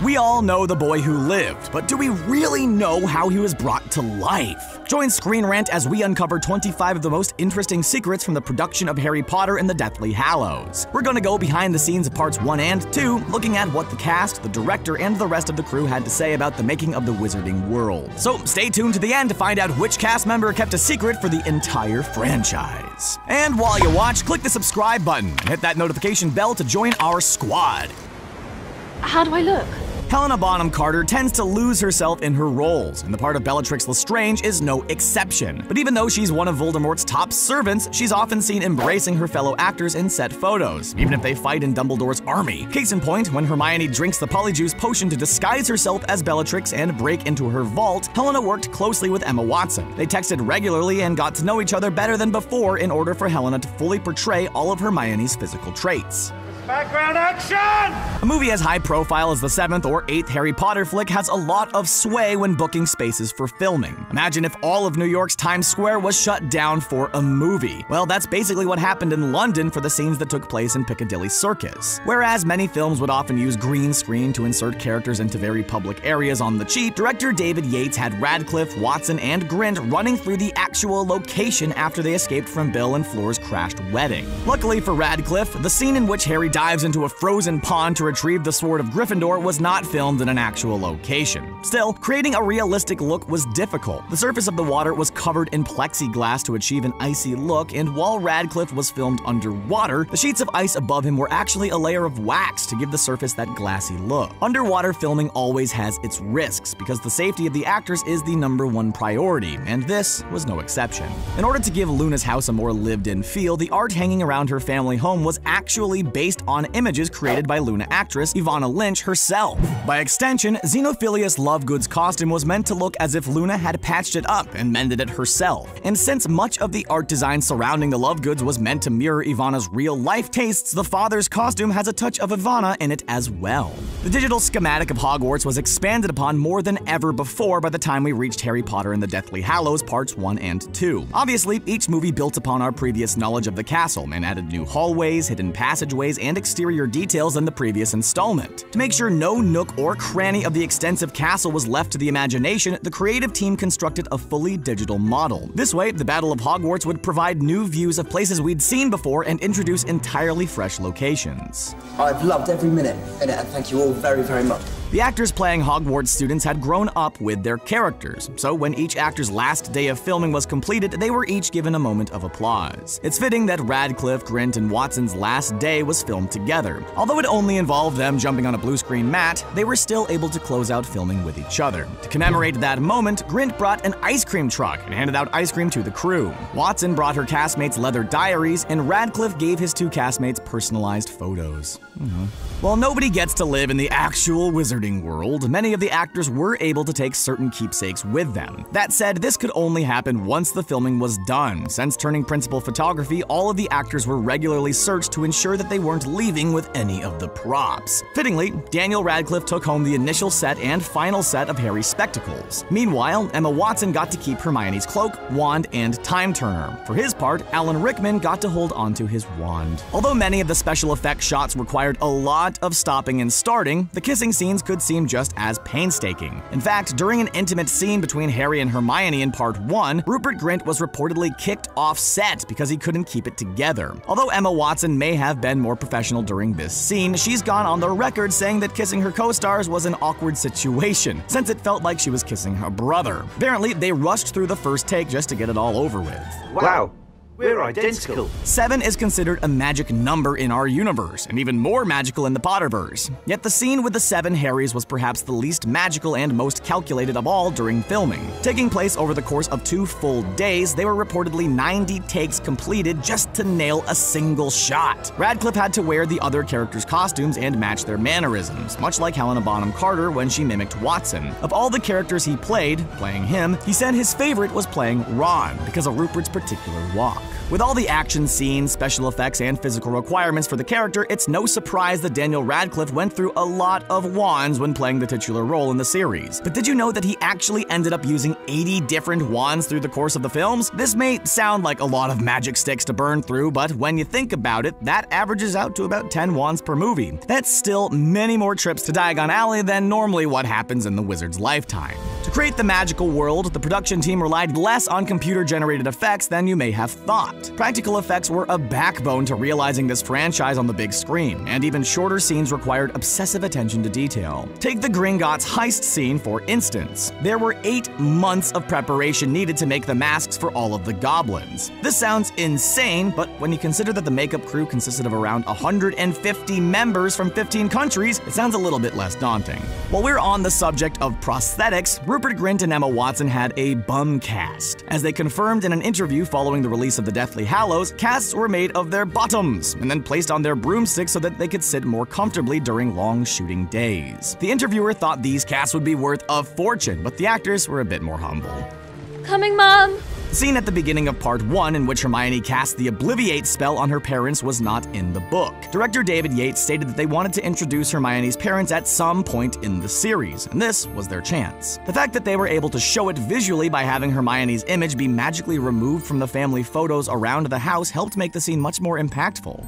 We all know the boy who lived, but do we really know how he was brought to life? Join ScreenRant as we uncover 25 of the most interesting secrets from the production of Harry Potter and the Deathly Hallows. We're gonna go behind the scenes of parts 1 and 2, looking at what the cast, the director, and the rest of the crew had to say about the making of the Wizarding world. So stay tuned to the end to find out which cast member kept a secret for the entire franchise. And while you watch, click the subscribe button and hit that notification bell to join our squad. How do I look? Helena Bonham Carter tends to lose herself in her roles, and the part of Bellatrix Lestrange is no exception. But even though she's one of Voldemort's top servants, she's often seen embracing her fellow actors in set photos, even if they fight in Dumbledore's army. Case in point, when Hermione drinks the Polyjuice potion to disguise herself as Bellatrix and break into her vault, Helena worked closely with Emma Watson. They texted regularly and got to know each other better than before in order for Helena to fully portray all of Hermione's physical traits. Background action! A movie as high profile as the 7th or 8th Harry Potter flick has a lot of sway when booking spaces for filming. Imagine if all of New York's Times Square was shut down for a movie. Well, that's basically what happened in London for the scenes that took place in Piccadilly Circus. Whereas many films would often use green screen to insert characters into very public areas on the cheap, director David Yates had Radcliffe, Watson, and Grint running through the actual location after they escaped from Bill and Fleur's crashed wedding. Luckily for Radcliffe, the scene in which Harry dives into a frozen pond to retrieve the sword of Gryffindor was not filmed in an actual location. Still, creating a realistic look was difficult. The surface of the water was covered in plexiglass to achieve an icy look, and while Radcliffe was filmed underwater, the sheets of ice above him were actually a layer of wax to give the surface that glassy look. Underwater filming always has its risks, because the safety of the actors is the #1 priority, and this was no exception. In order to give Luna's house a more lived-in feel, the art hanging around her family home was actually based on images created by Luna actress Ivana Lynch herself. By extension, Xenophilius Lovegood's costume was meant to look as if Luna had patched it up and mended it herself. And since much of the art design surrounding the Lovegoods was meant to mirror Ivana's real-life tastes, the father's costume has a touch of Ivana in it as well. The digital schematic of Hogwarts was expanded upon more than ever before by the time we reached Harry Potter and the Deathly Hallows Parts 1 and 2. Obviously, each movie built upon our previous knowledge of the castle and added new hallways, hidden passageways, and exterior details than the previous installment. To make sure no nook or cranny of the extensive castle was left to the imagination, the creative team constructed a fully digital model. This way, the Battle of Hogwarts would provide new views of places we'd seen before and introduce entirely fresh locations. I've loved every minute in it, and thank you all very, very much. The actors playing Hogwarts students had grown up with their characters, so when each actor's last day of filming was completed, they were each given a moment of applause. It's fitting that Radcliffe, Grint, and Watson's last day was filmed together. Although it only involved them jumping on a blue screen mat, they were still able to close out filming with each other. To commemorate that moment, Grint brought an ice cream truck and handed out ice cream to the crew. Watson brought her castmates leather diaries, and Radcliffe gave his 2 castmates personalized photos. While nobody gets to live in the actual Wizarding world, many of the actors were able to take certain keepsakes with them. That said, this could only happen once the filming was done. Since turning principal photography, all of the actors were regularly searched to ensure that they weren't leaving with any of the props. Fittingly, Daniel Radcliffe took home the initial set and final set of Harry's spectacles. Meanwhile, Emma Watson got to keep Hermione's cloak, wand, and time turner. For his part, Alan Rickman got to hold onto his wand. Although many of the special effects shots required a lot of stopping and starting, the kissing scenes could seem just as painstaking. In fact, during an intimate scene between Harry and Hermione in Part 1, Rupert Grint was reportedly kicked off set because he couldn't keep it together. Although Emma Watson may have been more professional during this scene, she's gone on the record saying that kissing her co-stars was an awkward situation, since it felt like she was kissing her brother. Apparently, they rushed through the first take just to get it all over with. Wow. We're identical. 7 is considered a magic number in our universe, and even more magical in the Potterverse. Yet the scene with the 7 Harrys was perhaps the least magical and most calculated of all during filming. Taking place over the course of 2 full days, they were reportedly 90 takes completed just to nail a single shot. Radcliffe had to wear the other characters' costumes and match their mannerisms, much like Helena Bonham Carter when she mimicked Watson. Of all the characters he playing him, he said his favorite was playing Ron because of Rupert's particular walk. With all the action scenes, special effects, and physical requirements for the character, it's no surprise that Daniel Radcliffe went through a lot of wands when playing the titular role in the series. But did you know that he actually ended up using 80 different wands through the course of the films? This may sound like a lot of magic sticks to burn through, but when you think about it, that averages out to about 10 wands per movie. That's still many more trips to Diagon Alley than normally what happens in the wizard's lifetime. To create the magical world, the production team relied less on computer-generated effects than you may have thought. Practical effects were a backbone to realizing this franchise on the big screen, and even shorter scenes required obsessive attention to detail. Take the Gringotts heist scene, for instance. There were 8 months of preparation needed to make the masks for all of the goblins. This sounds insane, but when you consider that the makeup crew consisted of around 150 members from 15 countries, it sounds a little bit less daunting. While we're on the subject of prosthetics, Rupert Grint and Emma Watson had a bum cast. As they confirmed in an interview following the release of the Deathly Hallows, casts were made of their bottoms and then placed on their broomsticks so that they could sit more comfortably during long shooting days. The interviewer thought these casts would be worth a fortune, but the actors were a bit more humble. Coming, Mom! The scene at the beginning of Part 1 in which Hermione cast the Obliviate spell on her parents was not in the book. Director David Yates stated that they wanted to introduce Hermione's parents at some point in the series, and this was their chance. The fact that they were able to show it visually by having Hermione's image be magically removed from the family photos around the house helped make the scene much more impactful.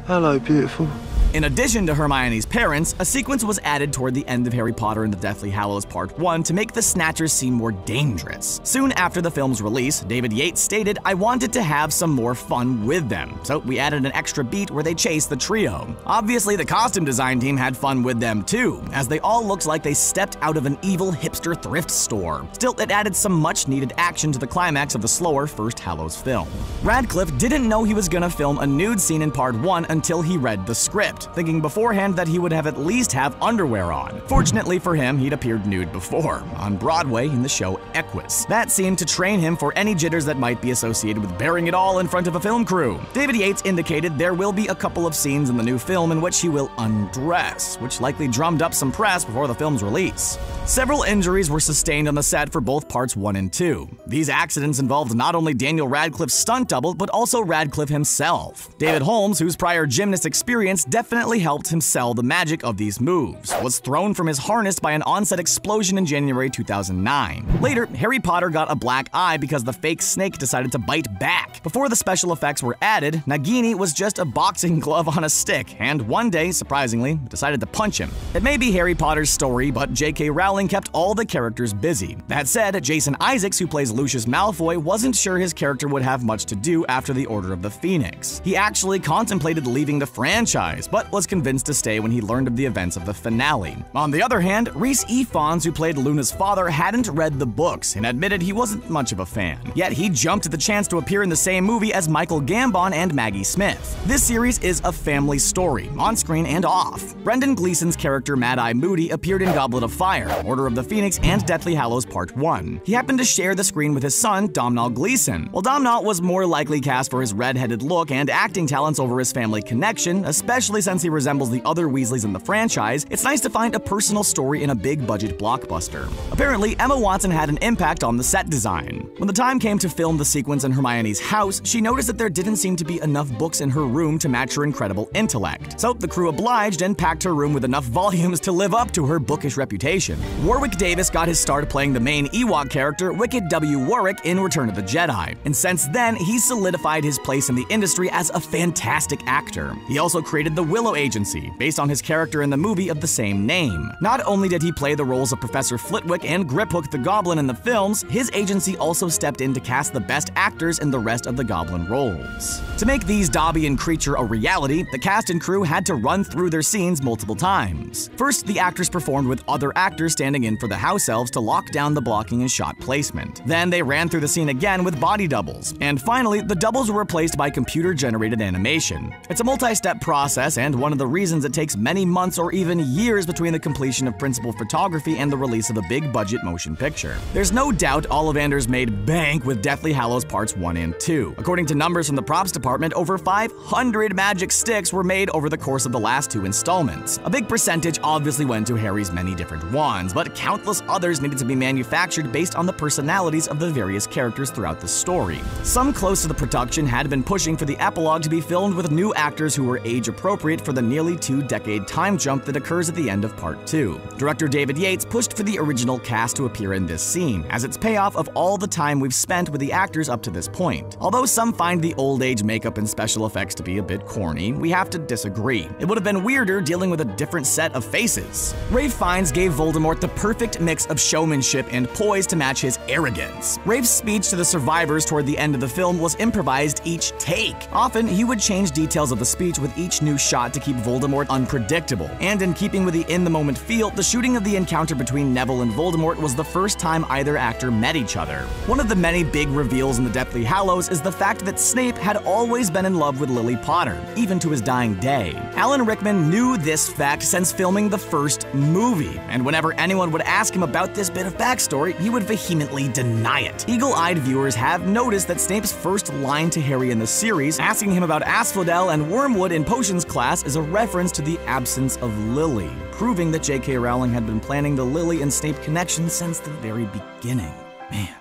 Hello, beautiful. In addition to Hermione's parents, a sequence was added toward the end of Harry Potter and the Deathly Hallows Part 1 to make the Snatchers seem more dangerous. Soon after the film's release, David Yates stated, "I wanted to have some more fun with them, so we added an extra beat where they chased the trio." Obviously, the costume design team had fun with them too, as they all looked like they stepped out of an evil hipster thrift store. Still, it added some much-needed action to the climax of the slower first Hallows film. Radcliffe didn't know he was gonna film a nude scene in Part 1 until he read the script, thinking beforehand that he would at least have underwear on. Fortunately for him, he'd appeared nude before, on Broadway in the show Equus. That seemed to train him for any jitters that might be associated with bearing it all in front of a film crew. David Yates indicated there will be a couple of scenes in the new film in which he will undress, which likely drummed up some press before the film's release. Several injuries were sustained on the set for both Parts 1 and 2. These accidents involved not only Daniel Radcliffe's stunt double, but also Radcliffe himself. David Holmes, whose prior gymnast experience definitely helped him sell the magic of these moves, was thrown from his harness by an on-set explosion in January 2009. Later, Harry Potter got a black eye because the fake snake decided to bite back. Before the special effects were added, Nagini was just a boxing glove on a stick, and one day, surprisingly, decided to punch him. It may be Harry Potter's story, but J.K. Rowling kept all the characters busy. That said, Jason Isaacs, who plays Lucius Malfoy, wasn't sure his character would have much to do after the Order of the Phoenix. He actually contemplated leaving the franchise, but was convinced to stay when he learned of the events of the finale. On the other hand, Rhys Ifans, who played Luna's father, hadn't read the books and admitted he wasn't much of a fan. Yet he jumped at the chance to appear in the same movie as Michael Gambon and Maggie Smith. This series is a family story, on screen and off. Brendan Gleeson's character Mad-Eye Moody appeared in Goblet of Fire, Order of the Phoenix, and Deathly Hallows Part 1. He happened to share the screen with his son, Domhnall Gleeson. While Domhnall was more likely cast for his red-headed look and acting talents over his family connection, especially since he resembles the other Weasleys in the franchise, it's nice to find a personal story in a big-budget blockbuster. Apparently, Emma Watson had an impact on the set design. When the time came to film the sequence in Hermione's house, she noticed that there didn't seem to be enough books in her room to match her incredible intellect. So the crew obliged and packed her room with enough volumes to live up to her bookish reputation. Warwick Davis got his start playing the main Ewok character, Wicked W. Warwick, in Return of the Jedi, and since then, he's solidified his place in the industry as a fantastic actor. He also created the Willow Agency, based on his character in the movie of the same name. Not only did he play the roles of Professor Flitwick and Griphook the Goblin in the films, his agency also stepped in to cast the best actors in the rest of the Goblin roles. To make these Dobby and Creature a reality, the cast and crew had to run through their scenes multiple times. First, the actors performed with other actors standing in for the house elves to lock down the blocking and shot placement. Then they ran through the scene again with body doubles. And finally, the doubles were replaced by computer-generated animation. It's a multi-step process, and one of the reasons it takes many months or even years between the completion of principal photography and the release of a big-budget motion picture. There's no doubt Ollivanders made bank with Deathly Hallows Parts 1 and 2. According to numbers from the props department, over 500 magic sticks were made over the course of the last 2 installments. A big percentage obviously went to Harry's many different wands, but countless others needed to be manufactured based on the personalities of the various characters throughout the story. Some close to the production had been pushing for the epilogue to be filmed with new actors who were age-appropriate for the nearly 2-decade time jump that occurs at the end of Part 2. Director David Yates pushed for the original cast to appear in this scene, as it's payoff of all the time we've spent with the actors up to this point. Although some find the old-age makeup and special effects to be a bit corny, we have to disagree. It would have been weirder dealing with a different set of faces. Ralph Fiennes gave Voldemort the perfect mix of showmanship and poise to match his arrogance. Ralph's speech to the survivors toward the end of the film was improvised each take. Often, he would change details of the speech with each new shot to keep Voldemort unpredictable. And in keeping with the in-the-moment feel, the shooting of the encounter between Neville and Voldemort was the first time either actor met each other. One of the many big reveals in the Deathly Hallows is the fact that Snape had always been in love with Lily Potter, even to his dying day. Alan Rickman knew this fact since filming the first movie, and whenever anyone would ask him about this bit of backstory, he would vehemently deny it. Eagle-eyed viewers have noticed that Snape's first line to Harry in the series, asking him about Asphodel and Wormwood in potions class, is a reference to the absence of Lily, proving that J.K. Rowling had been planning the Lily and Snape connection since the very beginning. Man.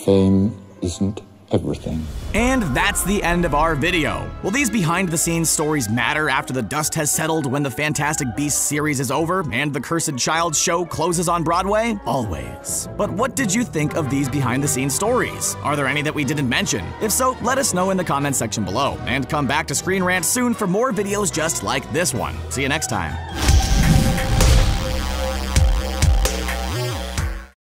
Fame isn't everything. And that's the end of our video. Will these behind-the-scenes stories matter after the dust has settled, when the Fantastic Beasts series is over and the Cursed Child show closes on Broadway? Always. But what did you think of these behind-the-scenes stories? Are there any that we didn't mention? If so, let us know in the comments section below, and come back to Screen Rant soon for more videos just like this one. See you next time.